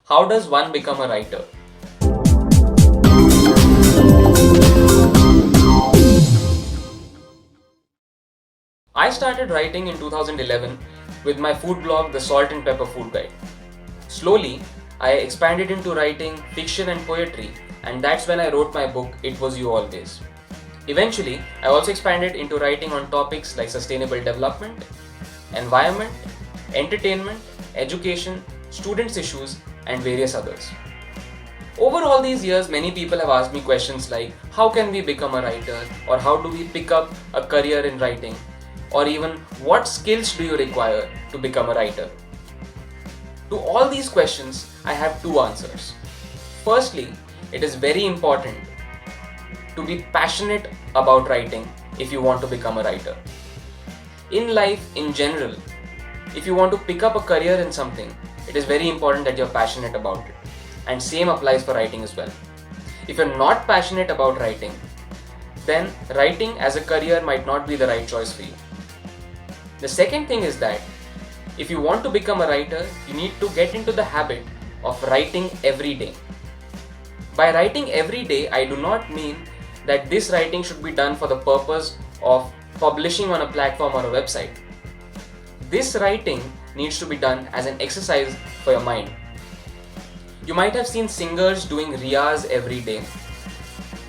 How does one become a writer? I started writing in 2011 with my food blog, The Salt and Pepper Food Guide. Slowly, I expanded into writing fiction and poetry, and that's when I wrote my book, It Was You Always. Eventually, I also expanded into writing on topics like sustainable development, environment, entertainment, education, students' issues, and various others. Over all these years, many people have asked me questions like how can we become a writer, or how do we pick up a career in writing, or even what skills do you require to become a writer. To all these questions, I have two answers. Firstly, it is very important to be passionate about writing if you want to become a writer. In life in general, if you want to pick up a career in something, it is very important that you're passionate about it. And same applies for writing as well. If you're not passionate about writing, then writing as a career might not be the right choice for you. The second thing is that if you want to become a writer, you need to get into the habit of writing every day. By writing every day, I do not mean that this writing should be done for the purpose of publishing on a platform or a website. This writing needs to be done as an exercise for your mind. You might have seen singers doing riyaz every day,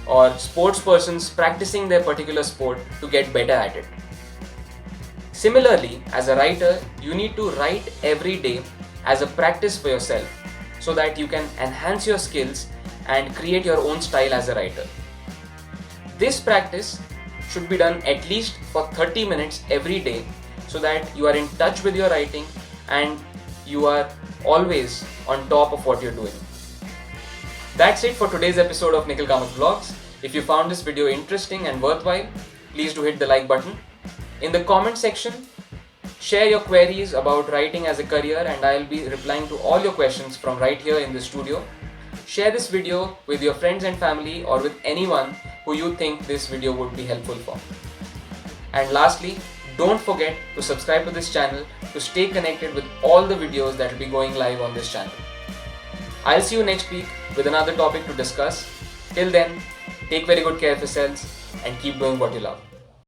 or sports persons practicing their particular sport to get better at it. Similarly, as a writer, you need to write every day as a practice for yourself so that you can enhance your skills and create your own style as a writer. This practice should be done at least for 30 minutes every day so that you are in touch with your writing and you are always on top of what you're doing. That's it for today's episode of Nikhil Kamath Vlogs. If you found this video interesting and worthwhile, please do hit the like button. In the comment section, share your queries about writing as a career and I'll be replying to all your questions from right here in the studio. Share this video with your friends and family or with anyone who you think this video would be helpful for. And lastly, don't forget to subscribe to this channel to stay connected with all the videos that will be going live on this channel. I'll see you next week with another topic to discuss. Till then, take very good care of yourselves and keep doing what you love.